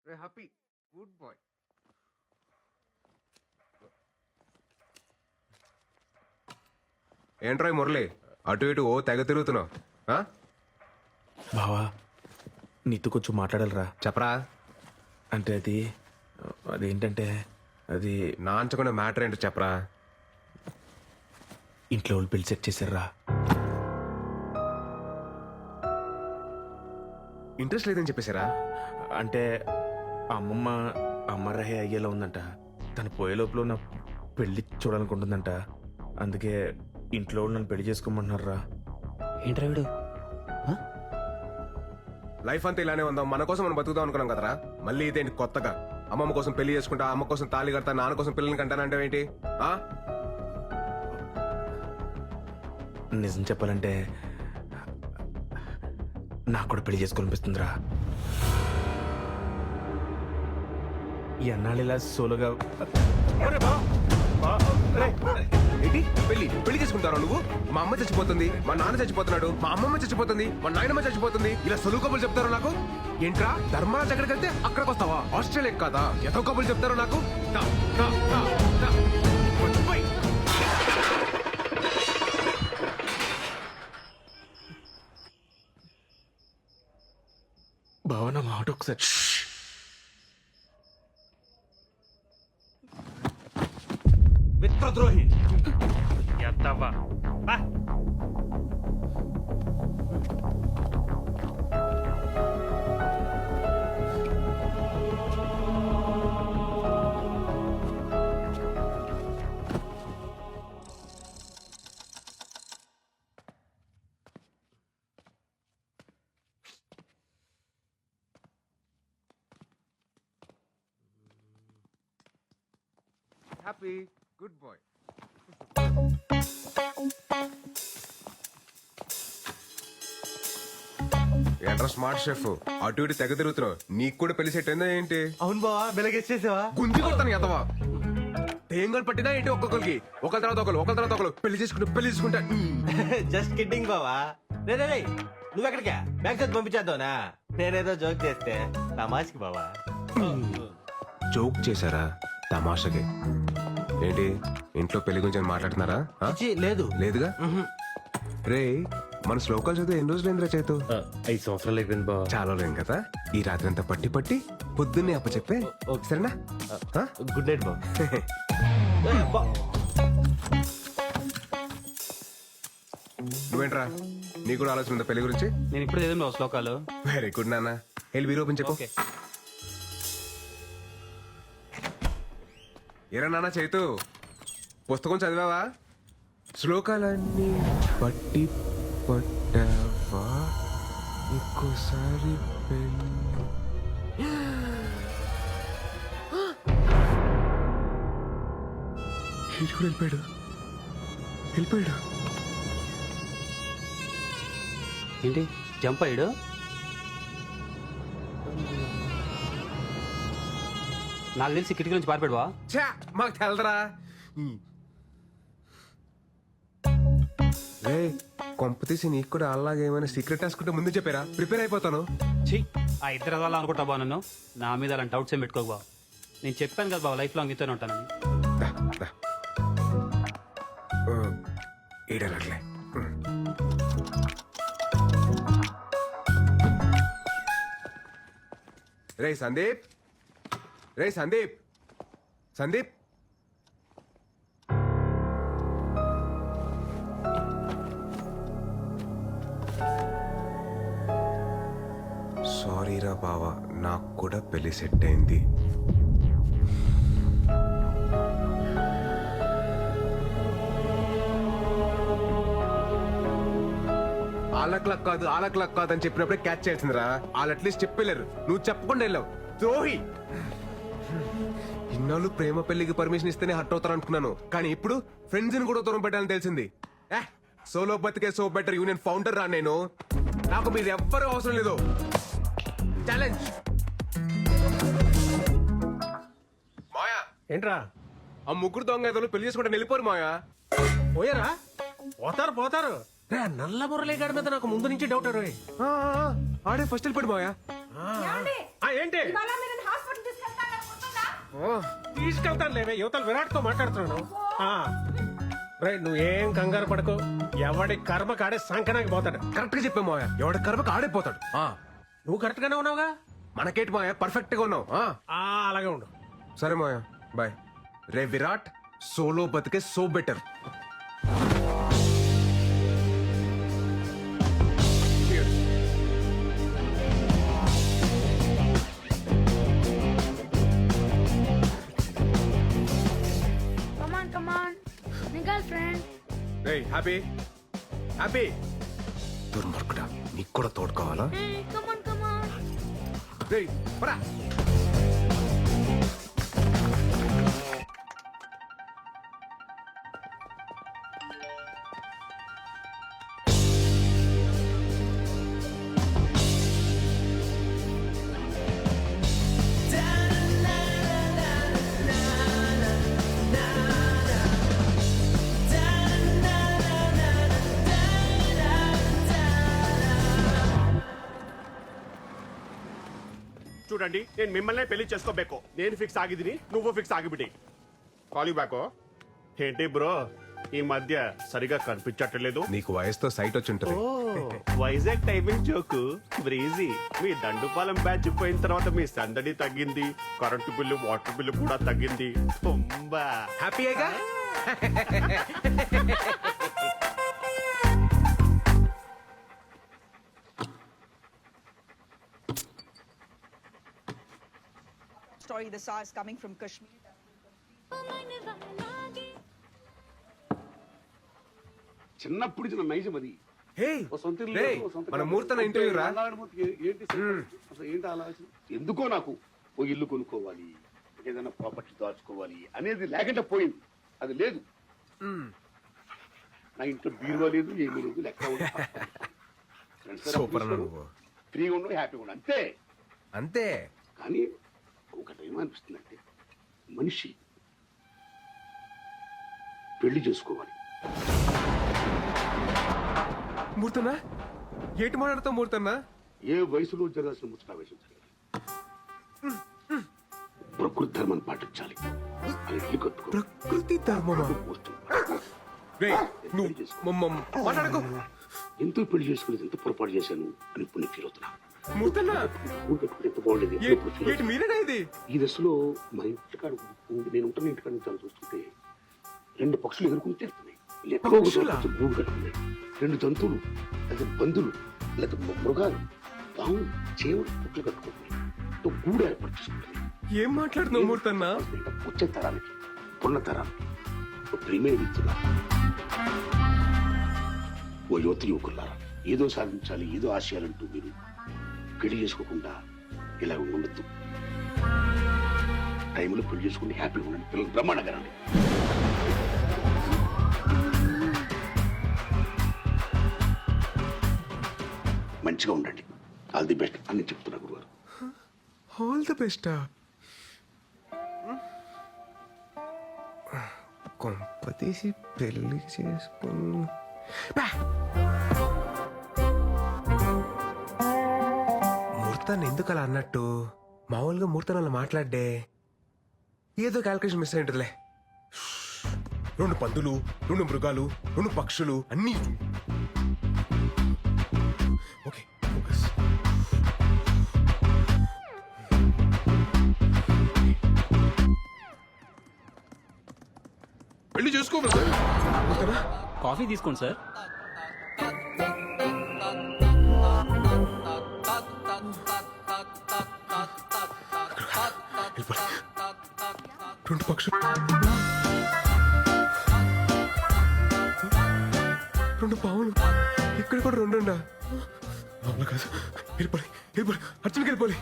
రే happy good boy. ఏంట్రా ఈ మురళి అటు ఇటు ఓ తెగ తిరుగుతున్నావు? బావా నీతో కొంచెం మాట్లాడాలరా. చెప్పరా. అంటే అదేంటంటే అది నా అంచుకునే మ్యాటర్ ఏంటో చెప్పరా. ఇంట్లో వాళ్ళు పెళ్లి సెట్ చేశారా. ఇంట్రెస్ట్ లేదని చెప్పేశారా? అంటే అమ్మమ్మ అమ్మరహే అయ్యేలా ఉందంట. తను పోయే లోపల నా పెళ్లి చూడాలనుకుంటుందంట. అందుకే ఇంట్లో వాళ్ళు నన్ను పెళ్లి చేసుకోమంటున్నారా. ఏంట్రా వీడు? లైఫ్ అంతా ఇలానే ఉందాం, మన కోసం మనం బతుకుదాం అనుకున్నాం కదరా. మళ్ళీ ఇదేంటి కొత్తగా? అమ్మమ్మ కోసం పెళ్లి చేసుకుంటా, అమ్మ కోసం తాళి కడతా, నాన్న కోసం పిల్లల్ని కంటానంటే ఏంటి? నిజం చెప్పాలంటే నాకు కూడా పెళ్లి చేసుకోవాలనిపిస్తుందిరా. ఎన్నాళ్ళు ఇలా సోలోగా ఏంటి పెళ్లి పెళ్లి చేసుకుంటారా నువ్వు? మా అమ్మ చచ్చిపోతుంది, మా నాన్న చచ్చిపోతున్నాడు, మా అమ్మమ్మ చచ్చిపోతుంది, మా నాయనమ్మ చచ్చిపోతుంది, ఇలా సొలువు కబులు చెప్తారు నాకు. ఏంట్రా ధర్మరాజ్ ఎక్కడికి వెళ్తే అక్కడికి వస్తావా? ఆస్ట్రేలియా కాదా? ఎంతో కబులు చెప్తారు నాకు. దా, దా, దా, దా. పోయ్. బావ నా మాట ఒకసారి. మిత్రద్రోహి ఎత్తవ్వా. Happy good boy. ఏంట్రా స్మార్ట్ షెఫ్ అటు ఇటు తెగ తిరుగుతున్నావు? నీకు కూడా పెళ్లి సెట్ అయిందా ఏంటి? అవును బావా, వెలగేసేసావా? గుంజి కొడతాను ఎంతవా. తేంగలు పట్టినా ఏంటి? ఒక్కొక్కరికి ఒకరి తర్వాత ఒకరు పెళ్లి చేసుకుంటా. జస్ట్ కిడ్డింగ్ బావా. రే నువ్వెక్కడికా? బ్యాంక్ చదివి పంపించేద్దావునా? నేనేదో జోక్ చేస్తే తమాష్కి బావా. జోక్ చేశారా? తమాషకి ఏంటి? ఇంట్లో పెళ్లి గురించి మాట్లాడుతున్నారా? లేదు లేదుగా. రే మన శ్లోకాలు చదివి ఎన్ని రోజులు ఏంద్రా చేతు? 5 సంవత్సరాలు అయిపోయింది బావా. చాలా లేం కదా. ఈ రాత్రి అంతా పట్టి పొద్దున్నే అప్ప చెప్పే సరేనా? గుడ్ నైట్ బావా. నువ్వేంట్రా, నీకు కూడా ఆలోచన ఉందా పెళ్లి గురించి? నేను ఇప్పుడు చదివిన శ్లోకాలు. వెరీ గుడ్ నాన్న. వెళ్ళి వీరు ఓపెన్ చెప్పు. ఏరా నాన్న చైతు, పుస్తకం చదివావా? శ్లోకాలన్నీ పట్టి పట్టావా? ఇంకోసారి వెళ్ళిపోయాడు. ఏంటి జంప్ అయ్యాడు? నాకు తెలిసి కిటికీ నుంచి పారిపోయావా? ఛా, మాకు తెలదరా. రే కొంప తీసి నీకు కూడా అలాగే ఏమైనా సీక్రెట్ రాసుకుంటే ముందు చెప్పారా? ప్రిపేర్ అయిపోతాను. ఛీ, ఆ ఇద్దరు అలా అనుకుంటా బా. నన్ను నా మీద అలాంటి డౌట్స్ ఏం పెట్టుకోకు బా. నేను చెప్పాను కదా బాబా, లైఫ్ లాంగ్ ఇతోనే ఉంటానని. ఏడలట్లే. రే సందీప్ సారీరా బావా, నాకు కూడా పెళ్లి సెట్ అయింది. ఆలక్లక్ కాదు అని చెప్పినప్పుడే క్యాచ్ చేసిందిరా. వాళ్ళు అట్లీస్ట్ చెప్పలేరు, నువ్వు చెప్పకుండా వెళ్ళావు. ద్రోహి. ఇన్నాళ్ళు ప్రేమ పెళ్లికి పర్మిషన్ ఇస్తేనే హట్ అవుతారు అనుకున్నాను, కానీ ఇప్పుడు ఫ్రెండ్స్ ని కూడా దూరం పెట్టాలని తెలిసింది. సోలో బతికే సో బెటర్ యూనియన్ ఫౌండర్ రా నేను. నాకు మీరు ఎవ్వరూ అవసరం లేదు. ఛాలెంజ్. మాయా ఏంట్రా? ఆ ముగ్గురు దొంగ ఏదో పెళ్లి చేసుకుంటే వెళ్ళిపోరు మాయా. పోయారా? పోతారు. నల్ల మురళి గారి మీద నాకు ముందు నుంచి డౌట్. ఆడే ఫస్ట్ వెళ్ళిపోయాడు మాయా. ఏంటి? ఇవాళ మీరు తీసుకెళ్తాను లేవే, యువతల విరాట్ తో మాట్లాడుతున్నాను. రే నువ్వేం కంగారు పడకు, ఎవడి కర్మ కాడే సంకనాకి పోతాడు. కరెక్ట్ గా చెప్పే మావయ్య, ఎవడి కర్మకు ఆడైపోతాడు. నువ్వు కరెక్ట్ గానే ఉన్నావుగా. మనకేంటి మావయ్య, పర్ఫెక్ట్ గా ఉన్నావు. అలాగే ఉండు. సరే మావయ్య, బాయ్. రే విరాట్, సోలో బతికే so better. Come on. My girlfriend. Ray happy happy. దుర్మార్గుడా, నీకు కూడా తోడు కావాలా? Hey, come on. రే పరా. చూడండి, నేను మిమ్మల్నే పెళ్లి చేసుకోಬೇಕು. నేను ఫిక్స్ ಆಗಿದ್ದೀನಿ, నువ్వు ఫిక్స్ ಆಗಿಬಿಡಿ. Call you back. ఏంటి బ్రో ఈ మధ్య సరిగా కనిపించట్లేదు? నీకు వయసుతో సైట్ వచ్చి ఉంటుంది. Vizag timing joke breezy. మీ దండుపాలెం బ్యాచ్ పోయిన తర్వాత మీ సందడి తగ్గింది, కరెంటు బిల్లు వాటర్ బిల్లు కూడా తగ్గింది. తుంబా హ్యాపీయేగా? Story the SARS coming from Kashmir. చిన్నప్పుడు చిన్న నైజం అది. హే ఓ సొంత ఇల్లు రే, లేదు, ఓ సొంత మన కారు. ముహూర్తం అంటే ఇంటర్వ్యూ రా. నారాయణమూర్తికి ఏంటి అసలు ఏంటి ఆలోచన? ఎందుకో నాకు ఓ ఇల్లు కొనుక్కోవాలి, ఏదైనా ప్రాపర్టీ దాచుకోవాలి అనేది లేకుండా పోయింది. అది లేదు. నా ఇంట్లో బీరువా లేదు, ఏమీ లేదు, లెక్క ఉంది. సూపర్ అన్న నువ్వు. ఫ్రీగా ఉండవు, హ్యాపీగా ఉండవు, అంతే. అంతే. కానీ ఒకటి ఏమనిపిస్తుంది అంటే, మనిషి పెళ్లి చేసుకోవాలి. మూర్తన్నా, ఏటి మాట్లాడుతావు మూర్తన్నా? ఏ వయసులో జరగాల్సిన ముచ్చటావేశం జరగాలి. ప్రకృతి ధర్మాన్ని పాటించాలి. అది ఇల్లు కట్టుకో. ప్రకృతి ధర్మమా? మోస్ట్ రే నువ్వు మాట్లాడకు. ఎంతో పెళ్లి చేసుకునేది ఎంత పొరపాటు చేశాను అని ఇప్పుడు నేను ఫీల్ అవుతున్నా. మూర్తన్నా, ఊరు కట్టుకుని ఎంత బాగుండేది ఏ- ఇప్పుడు feel ఏటి మీరేనా ఇది? ఈ దశలో మా ఇంటికాడ నేను ఉంటున్న ఇంటికాడ నుంచి చూస్తుంటే 2 పక్షులు ఎగురుకుని తిరుగుతున్నాయి. ఎక్కడో ఒక చోట కొంచెం గూడు కట్టుకున్నాయి. 2 జంతువులు, లేదా బంధువులు, లేదా మృగాలు, పాము, చేవులు పుట్లు కట్టుకుంటున్నాయి. గూడు ఏర్పాటు చేసుకుంటున్నాయి. ఏం మాట్లాడుతున్నావు మూర్తన్నా? వచ్చే తరానికి, పున్న తరానికి ఓ ప్రియమైన మిత్రులా, ఓ యువతి యువకులారా, ఏదో సాధించాలి, ఏదో ఆశయాలంటూ మీరు పెళ్లి చేసుకోకుండా ఇలా ఉండొద్దు. టైంలో పెళ్లి చేసుకుని హ్యాపీగా ఉండండి. పిల్లలు బ్రహ్మాండంగా రండి. మంచిగా ఉండండి. ఆల్ ది బెస్ట్ అని చెప్తున్నా గురుగారు. All the best. కొంపతీసి పెళ్లి చేసుకుని మూర్తాన్ని ఎందుకు అలా అన్నట్టు? మామూలుగా మూర్తాన్ని అలా మాట్లాడే ఏదో క్యాల్కులేషన్ మిస్ అయి ఉంటుందిలే. 2 పందులు, 2 మృగాలు, 2 పక్షులు అన్నీ. Okay focus. పెళ్లి చేసుకో బ్రదర్. కాఫీ తీసుకోండి సార్. రెండు పక్షులు, 2 పావులు, ఇక్కడ కూడా 2 అవునా కాదు. వెళ్ళిపోయి అర్జున్కి వెళ్ళిపోయి.